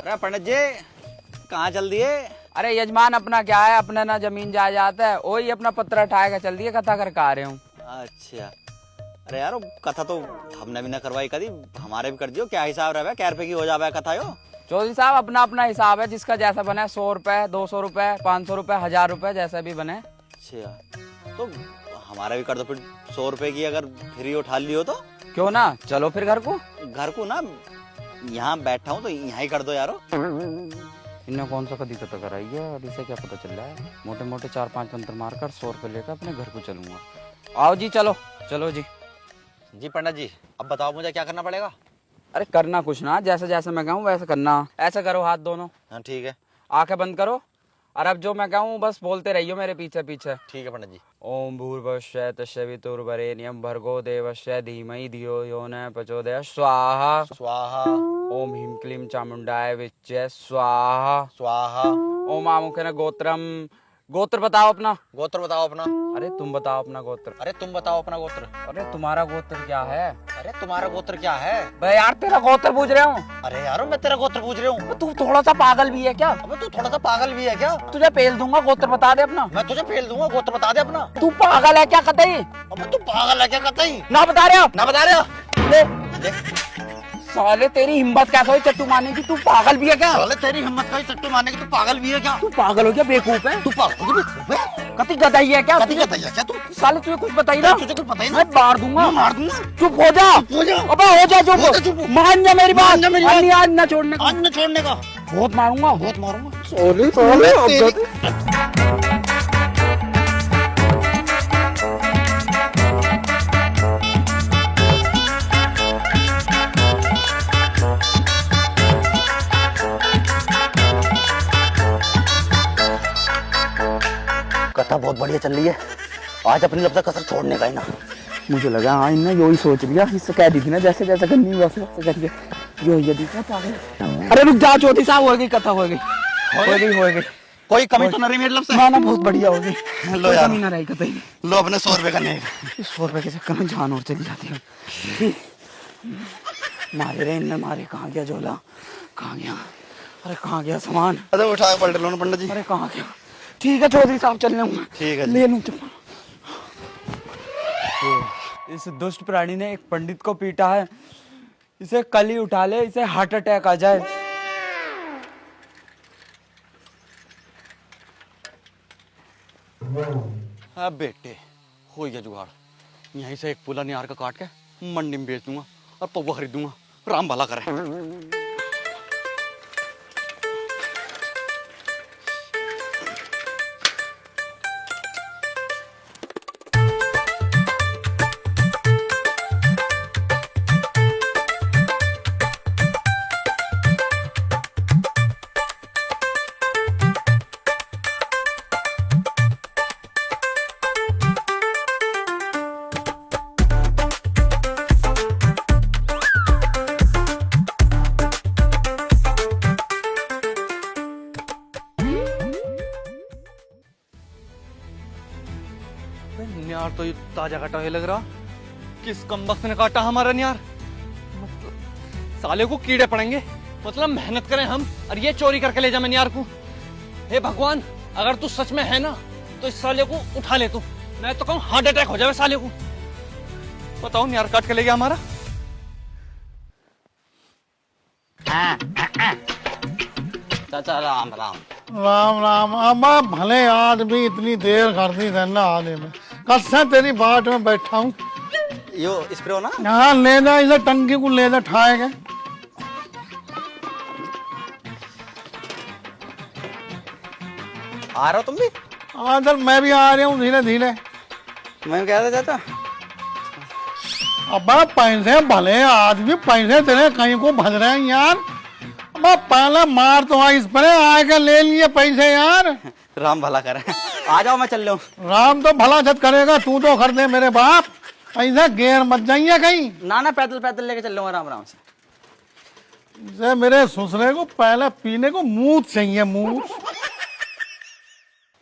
अरे पंडित जी कहाँ चल दिए? अरे यजमान अपना क्या है, अपना ना जमीन जायदाद है, वही अपना पत्र उठाएगा चल दिए, कथा करके आ रहे हूँ। अच्छा, अरे यार कथा तो हमने भी ना करवाई कभी, हमारे भी कर दियो। क्या हिसाब रहा है? क्या रुपए की हो जावे कथा यो? चौधरी साहब अपना अपना हिसाब है, जिसका जैसा बने, 100 रुपए, 200 रुपए, 500 रुपए, 1000 रुपए, जैसा भी बने। अच्छा, तो हमारा भी कर दो फिर 100 रुपए की, अगर फ्री उठा लियो तो। क्यों ना, चलो फिर घर को। घर को ना, यहाँ बैठा हूँ तो यहाँ ही कर दो यारो। इन्हें कौन सा कदी कथा कराई है और इसे क्या पता चल रहा है। मोटे मोटे 4-5 मंत्र मारकर 100 रुपए लेकर अपने घर को चलूंगा। आओ जी, चलो चलो जी। जी पंडित जी, अब बताओ मुझे क्या करना पड़ेगा? अरे करना कुछ ना, जैसे जैसे मैं कहूँ वैसे करना। ऐसे करो हाथ दोनों, हाँ ठीक है। आंखें बंद करो और अब जो मैं कहूँ बस बोलते रहियो मेरे पीछे पीछे। ठीक है पंडित जी। ओम भूर्भुवस्सुः तस्सवितुर्वरेण्यं भर्गो देवस्य धीमहि धियो यो न प्रचोदयात् स्वाहा स्वाहा। ओम ह्रीं क्लीं चामुंडाय विच्चे स्वाहा स्वाहा। ओम आमुखेन गोत्रम। गोत्र बताओ अपना। गोत्र बताओ अपना। अरे तुम बताओ अपना गोत्र। अरे तुम बताओ अपना गोत्र। अरे तुम्हारा गोत्र क्या है? अरे तुम्हारा गोत्र क्या है? बे यार तेरा गोत्र पूछ रहा हूँ। अरे यारो मैं तेरा गोत्र पूछ रहा हूँ। तू थोड़ा सा पागल भी है क्या? अबे तू थोड़ा सा पागल भी है क्या? तुझे पेल दूंगा, गोत्र बता दे अपना। मैं तुझे फेल दूंगा, गोत्र बता दे अपना। तू पागल है क्या कतई? अबे तू पागल है क्या कतई? ना बता रहे हो? ना बता रहे हो? ले ले। साले तेरी हिम्मत कैसे हुई चट्टू मारने की? तू पागल भी है क्या? साले तेरी हिम्मत का ही चट्टू मारने की, तू पागल भी है क्या? तू पागल हो गया, बेवकूफ है? तू पागल भी है? कति गदाई है क्या? कती कहता है क्या तू? साले तुझे कुछ बताई ना? तुझे कुछ पता ही ना? मैं मार दूंगा। मैं मार दूंगा। चुप हो जा। हो जा। अबे हो जा हो जा चुप। चुप। मान जा मेरी बात। मान जा मेरी बात। अन्य आज न छोड़ने का। आज न छोड़ने का। बहुत मारूंगा। बहुत मारूंगा। कथा बहुत बढ़िया चल रही है। आज अपनी लगता कसर छोड़ने का ही ना। मुझे लगा हाँ इन्हें यो ही सोच लिया, इससे कह दी थी ना जैसे जैसे करनी वैसे वैसे करिए। यो ये दिखा पागल। अरे रुक जा चौधरी साहब, हो गई कथा, हो गई हो गई। कोई कमी तो नहीं मेरी तरफ से? ना ना बहुत बढ़िया हो गई। लो यार, कमी ना रही कतई। लो अपने 100 रुपए का नहीं। 100 रुपए के चक्कर में जान और चली जाती है। ठीक। मारे रे इनने मारे। कहाँ गया झोला? कहाँ गया? अरे कहाँ गया सामान? अरे उठा के पलट लो ना पंडित जी। अरे कहाँ गया? ठीक है चौधरी साहब चल लूंगा। ठीक है, ले लूं चप्पल। इस दुष्ट प्राणी ने एक पंडित को पीटा है, इसे कल ही उठा ले, इसे हार्ट अटैक आ जाए। अब बेटे हो गया जुगाड़। यहीं से एक पुला निहार का काट के मंडी में बेच दूंगा और पौवा खरीद दूंगा। राम भला करे। न्यार तो ये ताजा काटा हुआ लग रहा। किस कमबख्त ने काटा हमारा न्यार? मतलब साले को कीड़े पड़ेंगे। मतलब मेहनत करें हम और ये चोरी करके ले जा मैं न्यार को। हे भगवान, अगर तू सच में है ना तो इस साले को उठा ले तू। मैं तो कहूँ हार्ट अटैक हो जाए साले को। बताओ न्यार काट के ले गया हमारा। चाचा राम राम। राम राम। अब भले आज भी इतनी देर कर दी ना आने में। कल से तेरी बाट में बैठा हूँ। यो स्प्रे हो ना? हाँ ले जा, इसे टंकी को ले जा ठाएगा। आ रहा हो तुम भी? आज मैं भी आ रहा हूँ धीरे धीरे। मैं कह रहा चाचा, अब पैसे भले आज भी पैसे तेरे कहीं को भज रहे हैं यार। अब पहले मार तो आई इस पर आके ले लिए पैसे यार। राम भला करे। आ जाओ मैं चल रहा हूँ। राम तो भला छत करेगा, तू तो कर दे मेरे बाप। ऐसा गेर मत जाइए कहीं। ना ना पैदल पैदल लेके चल लूंगा आराम आराम से। जे मेरे ससुरे को पहले पीने को मूत चाहिए, मूत।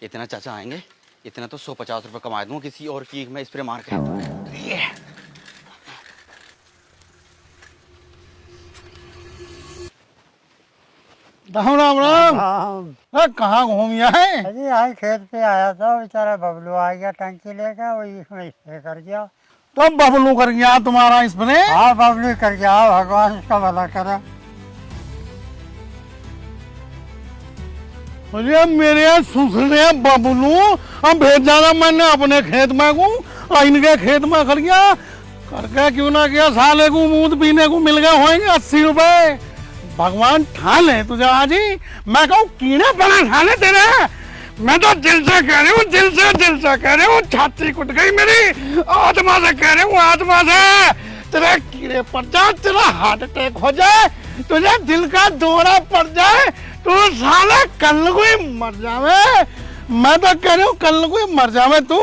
इतना चाचा आएंगे, इतना तो 150 रुपए कमा दूंगा किसी और चीज में स्प्रे मार के। राम राम राम। हाँ, अरे कहाँ घूम है? अजी यहाँ खेत पे आया था, बेचारा बबलू आ गया टंकी लेकर, वही इसमें स्प्रे कर गया। तो बबलू कर गया तुम्हारा इसमें? हाँ बबलू कर गया, भगवान उसका भला करे। मुझे मेरे सुसरे बबलू अब भेज जाना मैंने अपने खेत में को, इनके खेत में कर गया, करके क्यों ना किया, साले को मूत पीने को मिल गए होंगे 80 रुपए। भगवान ठान ले तुझे आज ही। मैं कहूँ कीड़े पड़ा साले तेरे, मैं तो दिल से कह रही हूँ, दिल से कह रही हूँ, छाती कुट गई मेरी, आत्मा से कह रही हूँ, आत्मा से। तेरे कीड़े पड़ जाए, तेरा हार्ट अटैक हो जाए, तुझे दिल का दौरा पड़ जाए, तू साला कल को ही मर जावे। मैं तो कह रही हूँ कल को ही मर जावे तू।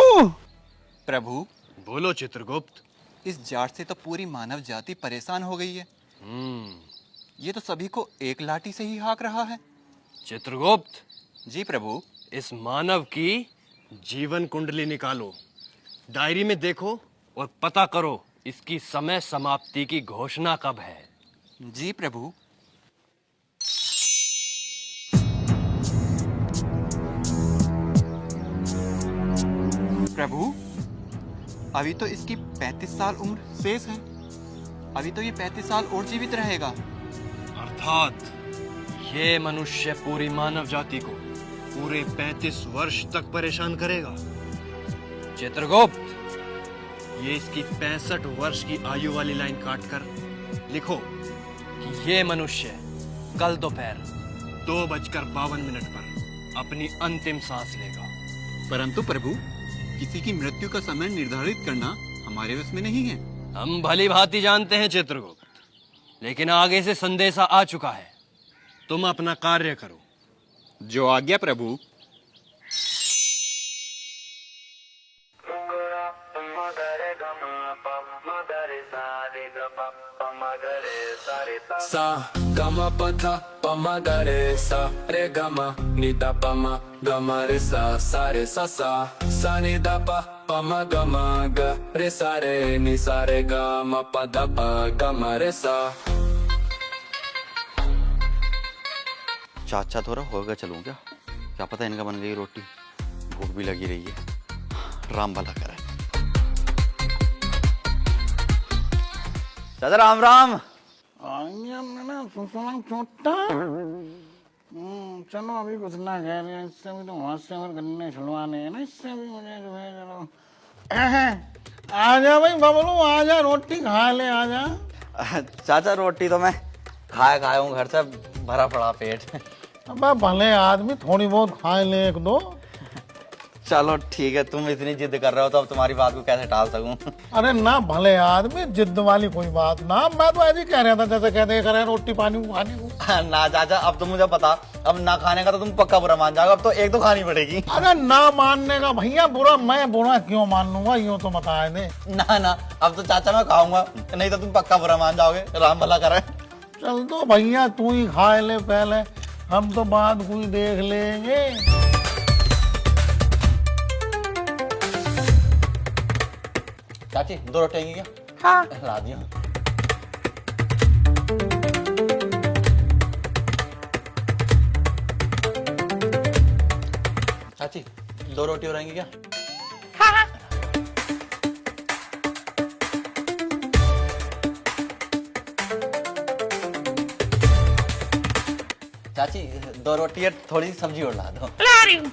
प्रभु, बोलो चित्रगुप्त। इस जाट से तो पूरी मानव जाति परेशान हो गई है। ये तो सभी को एक लाठी से ही हाँक रहा है। चित्रगुप्त, जी प्रभु। इस मानव की जीवन कुंडली निकालो, डायरी में देखो और पता करो इसकी समय समाप्ति की घोषणा कब है। जी प्रभु। प्रभु, अभी तो इसकी 35 साल उम्र शेष है। अभी तो ये 35 साल और जीवित रहेगा। अर्थात ये मनुष्य पूरी मानव जाति को पूरे 35 वर्ष तक परेशान करेगा। चित्रगुप्त, ये इसकी 65 वर्ष की आयु वाली लाइन काटकर लिखो कि ये मनुष्य कल दोपहर 2:52 पर अपनी अंतिम सांस लेगा। परंतु प्रभु, किसी की मृत्यु का समय निर्धारित करना हमारे वश में नहीं है। हम भली भांति जानते हैं चित्रगुप्त, लेकिन आगे से संदेशा आ चुका है, तुम अपना कार्य करो। जो आज्ञा प्रभु। Sa gama pada pama gare sa re gama ni da pama gama re sa re sa sa ni da pa pama gama ga re sa re gama pa da pa gama re sa। चाचा थोड़ा होगा चलूं क्या पता इनका बन गई रोटी, भूख भी लगी रही है। राम भला करे। चाचा राम राम। छोटा चलो अभी कुछ ना कह रहे हैं, इससे भी तो वहां से और गन्ने छुड़वाने हैं ना, इससे भी मुझे जो है चलो। आजा भाई बबलू, आजा रोटी खा ले, आजा। चाचा रोटी तो मैं खाया हूँ, घर से भरा पड़ा पेट। अब भले आदमी थोड़ी बहुत खा ले, एक दो। चलो ठीक है, तुम इतनी जिद कर रहे हो तो अब तुम्हारी बात को कैसे टाल सकूं। अरे ना भले आदमी, जिद वाली कोई बात ना, मैं तो ऐसे ही कह रहा था जैसे कहते कर रोटी पानी को खाने को। ना चाचा, अब तो मुझे पता, अब ना खाने का तो तुम पक्का बुरा मान जाओगे, अब तो एक तो खानी पड़ेगी। अरे ना मानने का भैया बुरा, मैं बुरा क्यों मान लूंगा, यूं तो बताए दे। ना अब तो चाचा मैं खाऊंगा, नहीं तो तुम पक्का बुरा मान जाओगे। राम भला करे। चल तो भैया तू ही खा ले पहले, हम तो बाद कोई देख लेंगे। चाची 2 रोटी आएंगी क्या? हाँ ला दिया। चाची 2 रोटी और आएंगी क्या? हाँ। चाची 2 रोटी और थोड़ी सी सब्जी और ला दो। ला रही हूँ।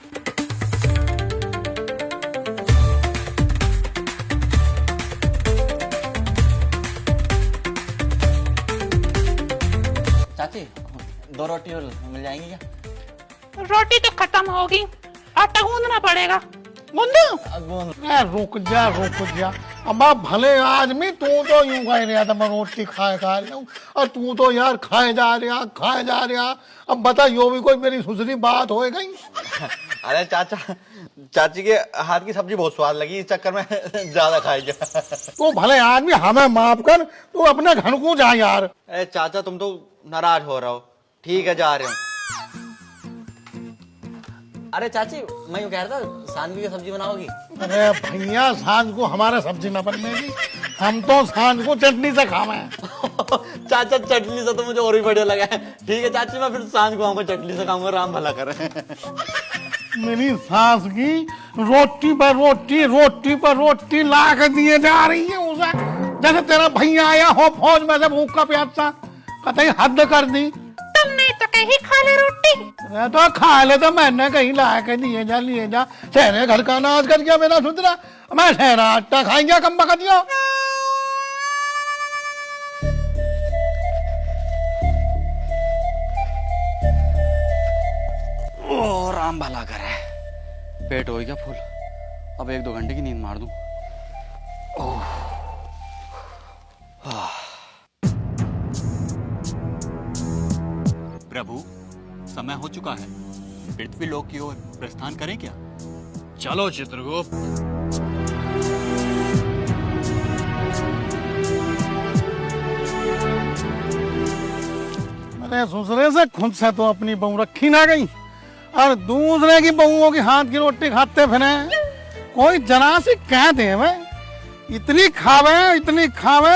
चाची 2 रोटी और मिल जाएंगी क्या? रोटी तो खत्म होगी, आटा गूंदना पड़ेगा। रुक जा। अब आप भले आदमी, तू तो यूं कह रहा था मैं रोटी खा लूं, और तू तो यार खाए जा रहा। अब बता, यो भी कोई मेरी सुसरी बात हो गई। अरे चाची के हाथ की सब्जी बहुत स्वाद लगी, इस चक्कर में ज्यादा खाई जा। तो भले आदमी हमें माफ कर, तू अपने घर को जा यार। अरे चाचा तुम तो नाराज हो रहे हो, ठीक है जा रहे हो। अरे चाची मैं यूं कह रहा था, सांडवी की सब्जी बनाओगी? अरे भैया सांझ को हमारा सब्जी न बनेगी, हम तो सांझ को चटनी से खावे। चाचा चटनी से तो मुझे और भी बढ़िया लगा है। ठीक है चाची, मैं फिर सांझ को आऊंगा, चटनी से खाऊंगा, राम भला करे। मेरी सास की रोटी पर रोटी, रोटी पर रोटी ला के दिए जा रही है उसे, जैसे तेरा भैया आया हो फौज में से भूखा प्यासा, कतई हद कर दी। तुमने तो कहीं खा ले रोटी। अरे तो खा ले, तो मैंने कहीं ला के दिए जा, लिए जा। शहरे घर का अनाज कर गया मेरा सुधरा, मैं शहरा आटा खाएंगे कम बकतिया। ओ राम भला करे, पेट हो गया फुल, अब 1-2 घंटे की नींद मार दूं। प्रभु, समय हो चुका है, पृथ्वी लोक की ओर प्रस्थान करें क्या? चलो चित्रगुप्त। अरे ससुरे से खुद से तो अपनी बहू रखी ना गई, और दूसरे की बहुओं की हाथ की रोटी खाते फिरे। कोई जरा सी कह दे भाई, इतनी खावे,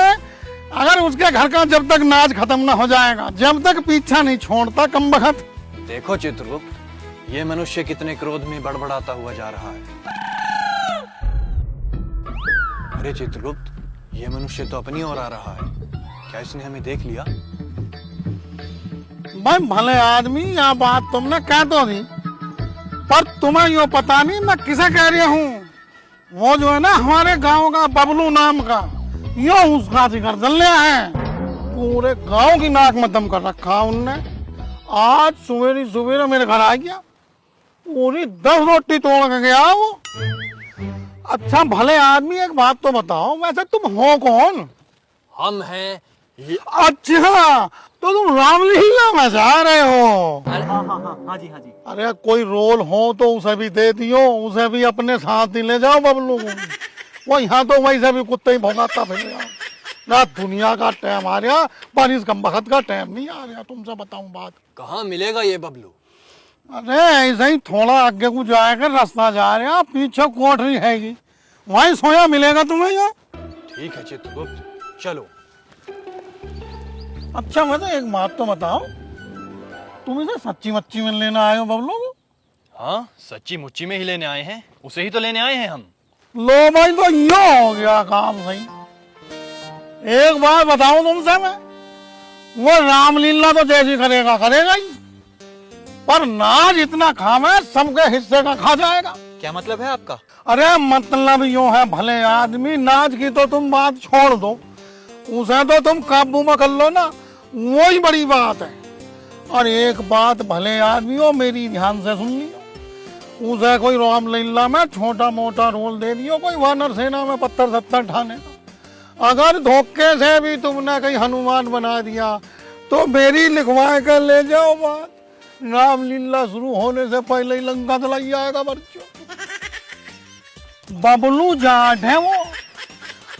अगर उसके घर का जब तक नाच खत्म ना हो जाएगा, जब तक पीछा नहीं छोड़ता कम बखत। देखो चित्रगुप्त, ये मनुष्य कितने क्रोध में बड़बड़ाता हुआ जा रहा है। अरे चित्रगुप्त, ये मनुष्य तो अपनी ओर आ रहा है, क्या इसने हमें देख लिया? भाई भले आदमी, यह बात तुमने कह तो दी, पर तुम्हें यो पता नहीं मैं किसे कह रही हूँ। वो जो है ना हमारे गांव का बबलू नाम का, यो उसका जिक्र चल रहा है। पूरे गांव की नाक में दम कर रखा उनने। आज सवेरे मेरे घर आ गया, पूरी 10 रोटी तोड़ के गया वो। अच्छा भले आदमी, एक बात तो बताओ, वैसे तुम हो कौन? हम हैं अच्छा, तो तुम रामलीला में जा रहे हो? हाँ जी। अरे कोई रोल हो तो उसे भी दे दियो, उसे भी अपने साथ ही ले जाओ बबलू को। वो यहाँ तो वैसे भी कुत्ते ही भौंकाता फिर ना। दुनिया का टाइम आ रहा, पर इस कमबख्त का टाइम नहीं आ रहा। तुमसे बताऊं बात, कहाँ मिलेगा ये बबलू? अरे ऐसे ही थोड़ा आगे को जाकर रास्ता जा रहा, पीछे कोठरी हैगी, वहीं सोया मिलेगा तुम्हें यहाँ। ठीक है चित्रगुप्त, चलो। अच्छा मतलब एक बात तो बताओ, तुम इसे सच्ची मच्छी में लेना आए हो बबलू को? हाँ, सच्ची मुच्ची में ही लेने आए हैं, उसे ही तो लेने आए हैं हम। लो भाई, तो ये हो गया काम सही। एक बात बताऊं तुमसे मैं, वो रामलीला तो जैसी करेगा ही, पर नाच इतना खावे सबके हिस्से का खा जाएगा। क्या मतलब है आपका? अरे मतलब यो है भले आदमी, नाच की तो तुम बात छोड़ दो, उसे तो तुम काबू में कर लो ना, वही बड़ी बात है। और एक बात भले आदमी हो, मेरी ध्यान से सुन लियो, उसे कोई रामलीला में छोटा मोटा रोल दे दियो, कोई वानर सेना में पत्थर सत्तर ठाने का। अगर धोखे से भी तुमने कहीं हनुमान बना दिया तो मेरी लिखवा कर ले जाओ बात, रामलीला शुरू होने से पहले ही लंका चलाई आएगा बच्चों। बबलू जाट है वो,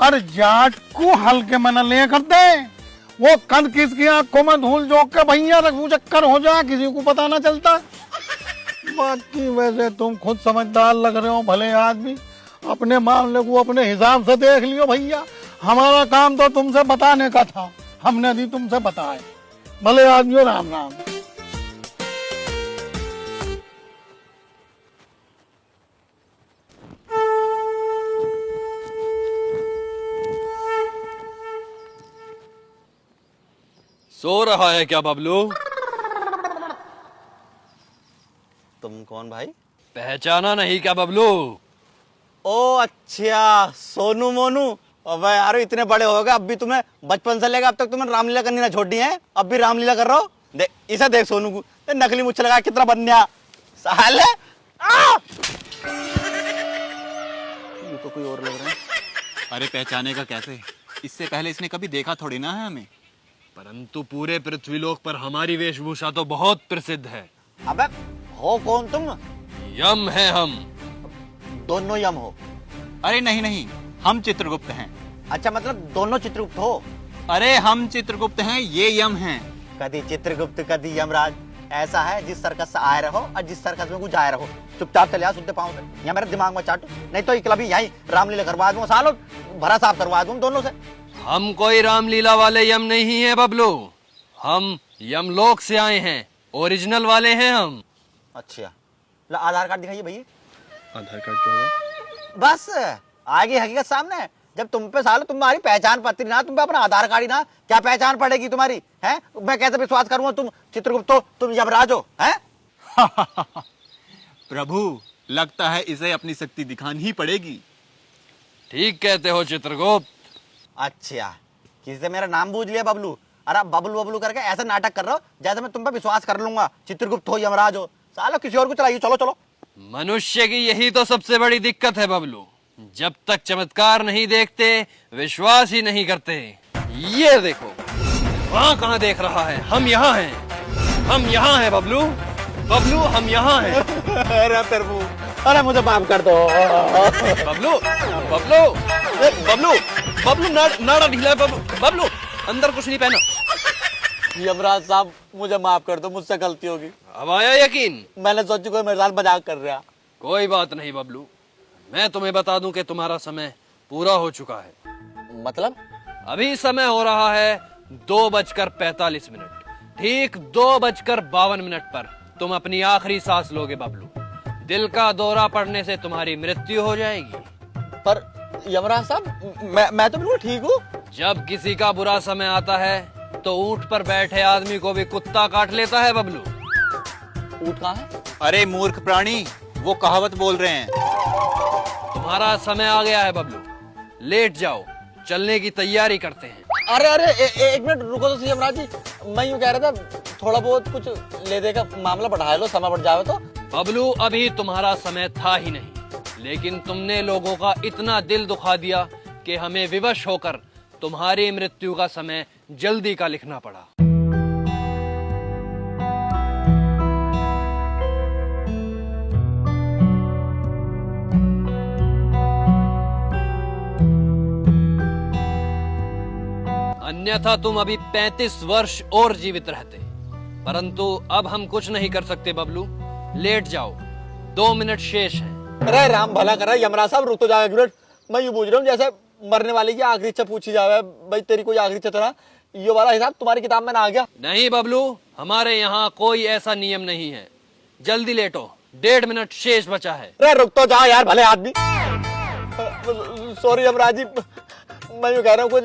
और जाट को हल्के में न ले करते। वो कंध किसकी आंखों में धूल झोंक के भैया रघु चक्कर हो जाए, किसी को पता ना चलता। बाकी वैसे तुम खुद समझदार लग रहे हो भले आदमी, अपने मामले को अपने हिसाब से देख लियो भैया। हमारा काम तो तुमसे बताने का था, हमने भी तुमसे बताया। भले आदमी, राम राम। सो रहा है क्या बबलू? तुम कौन भाई? पहचाना नहीं क्या बबलू? ओ अच्छा, सोनू मोनू। अबे यार इतने बड़े हो गए, अब भी तुम्हें बचपन से लेकर अब तक तुम्हें रामलीला करनी ना छोड़ी है, अब भी रामलीला कर रहे हो। देख इसे, देख सोनू को, नकली मुझे लगा कितना बन्या साले। ये तो कोई और लग रहा है। अरे पहचाने का कैसे? इससे पहले इसने कभी देखा थोड़ी ना है हमें। परंतु पूरे पृथ्वीलोक पर हमारी वेशभूषा तो बहुत प्रसिद्ध है। अबे हो कौन तुम? यम है हम। दोनों यम हो? अरे नहीं, हम चित्रगुप्त हैं। अच्छा मतलब दोनों चित्रगुप्त हो? अरे हम चित्रगुप्त हैं, ये यम हैं। कभी चित्रगुप्त कभी यमराज, ऐसा है जिस सर्कस से आए रहो और जिस सर्कस में कुछ आए रहो। चुपचाप चले आओ, सुनते पाऊं या मेरे दिमाग में चाटो, नहीं तो इकला भी यहीं रामलीला करवा दूं, सालों भरा साफ करवा दूं दोनों से। हम कोई रामलीला वाले यम नहीं है बबलू, हम यमलोक से आए हैं, ओरिजिनल वाले हैं हम। अच्छा, ला आधार कार्ड दिखाइए भैया। आधार कार्ड क्या है? बस आगे हकीकत सामने। जब तुम पे सालो तुम्हारी पहचान पत्री ना, तुम पे अपना आधार कार्ड ही ना, क्या पहचान पड़ेगी तुम्हारी? हैं? मैं कैसे विश्वास करूंगा तुम चित्रगुप्त हो, तुम यमराज हो? हैं? प्रभु, लगता है इसे अपनी शक्ति दिखानी ही पड़ेगी। ठीक कहते हो चित्रगुप्त। अच्छा, किसी से मेरा नाम पूछ लिया बबलू? अरे बबलू बबलू करके ऐसा नाटक कर रहे हो जैसे मैं तुम पे विश्वास कर लूंगा, चित्रगुप्त हो, यमराज हो। सालो किसी और को चलाइए, चलो चलो। मनुष्य की यही तो सबसे बड़ी दिक्कत है बबलू, जब तक चमत्कार नहीं देखते विश्वास ही नहीं करते। ये देखो, वहाँ कहाँ देख रहा है, हम यहाँ हैं, हम यहाँ हैं बबलू, बबलू हम यहाँ हैं। अरे प्रभु, अरे मुझे माफ कर दो। बबलू बबलू बबलू बबलू नाड़ा ढीला है बबलू, बबलू अंदर कुछ नहीं पहना। यमराज साहब मुझे माफ कर दो, मुझसे गलती होगी। अब आया यकीन? मैंने सोचा कोई मेरे साथ मजाक कर रहा। कोई बात नहीं बबलू, मैं तुम्हें बता दूं कि तुम्हारा समय पूरा हो चुका है। मतलब? अभी समय हो रहा है 2:45। ठीक 2:52 पर तुम अपनी आखिरी सांस लोगे बबलू। दिल का दौरा पड़ने से तुम्हारी मृत्यु हो जाएगी। पर यमराज साहब, मैं तो बिल्कुल ठीक हूँ। जब किसी का बुरा समय आता है तो ऊंट पर बैठे आदमी को भी कुत्ता काट लेता है बबलू। ऊँट कहाँ है? अरे मूर्ख प्राणी, वो कहावत बोल रहे हैं। तुम्हारा समय आ गया है बबलू, लेट जाओ, चलने की तैयारी करते हैं। अरे अरे एक मिनट रुको तो सही यमराज जी, मैं यूँ कह रहा था थोड़ा बहुत कुछ ले दे का मामला बढ़ा लो, समय बढ़ जाए तो। बबलू अभी तुम्हारा समय था ही नहीं, लेकिन तुमने लोगों का इतना दिल दुखा दिया कि हमें विवश होकर तुम्हारी मृत्यु का समय जल्दी का लिखना पड़ा। अन्यथा तुम अभी 35 वर्ष और जीवित रहते, परंतु अब हम कुछ नहीं कर सकते बबलू, लेट जाओ, 2 मिनट शेष हैं। अरे राम भला कर रहा है यमराज साहब, रुक तो जाओ एक मिनट। मैं यूँ पूछ रहा हूँ जैसे मरने वाले की आखिरी इच्छा पूछी जावे, भाई तेरी कोई आखिरी इच्छा तो ना, ये वाला हिसाब तुम्हारी किताब में ना आ गया? नहीं बबलू, हमारे यहाँ कोई ऐसा नियम नहीं है। जल्दी लेटो, 1.5 मिनट शेष बचा है। अरे रुक तो जाओ यार भले आदमी। सॉरी यमराज जी, मैं यूँ कह रहा हूँ कुछ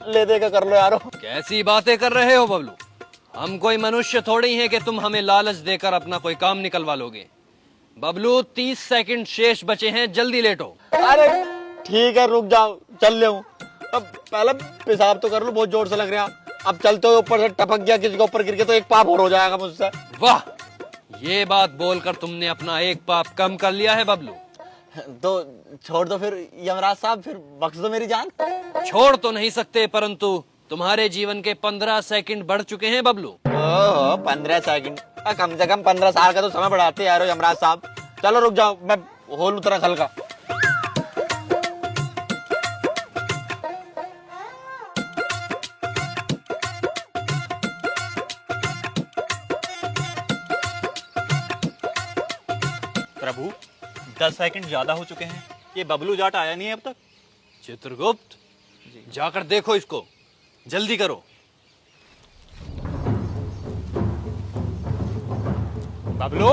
ले दे का कर लो यारो। कैसी बातें कर रहे हो बबलू, हम कोई मनुष्य थोड़ी हैं कि तुम हमें लालच देकर अपना कोई काम निकलवा लोगे। बबलू 30 सेकंड शेष बचे हैं, जल्दी लेटो। अरे ठीक है रुक जाओ, चल ले हूँ। अब पहले पेशाब तो कर लो, बहुत जोर से लग रहा। अब चलते हुए ऊपर से टपक गया किसी के ऊपर गिर के तो एक पाप और हो जाएगा मुझसे। वाह, ये बात बोलकर तुमने अपना एक पाप कम कर लिया है बबलू। तो छोड़ दो फिर यमराज साहब, फिर बख्श दो मेरी जान। छोड़ तो नहीं सकते, परंतु तुम्हारे जीवन के 15 सेकंड बढ़ चुके हैं बबलू। ओहो 15 सेकंड, कम से कम 15 साल का तो समय बढ़ाते यार यमराज साहब। चलो रुक जाओ, मैं होल उतरा खल का। प्रभु, 10 सेकंड ज्यादा हो चुके हैं, ये बबलू जाट आया नहीं है अब तक। चित्रगुप्त, जाकर देखो इसको, जल्दी करो। बबलू,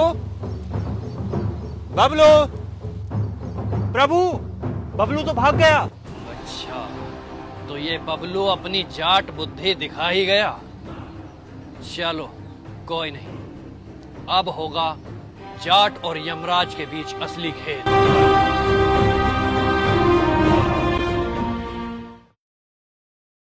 बबलू, प्रभु, बबलू तो भाग गया। अच्छा, तो ये बबलू अपनी जाट बुद्धि दिखा ही गया। चलो कोई नहीं, अब होगा जाट और यमराज के बीच असली खेल।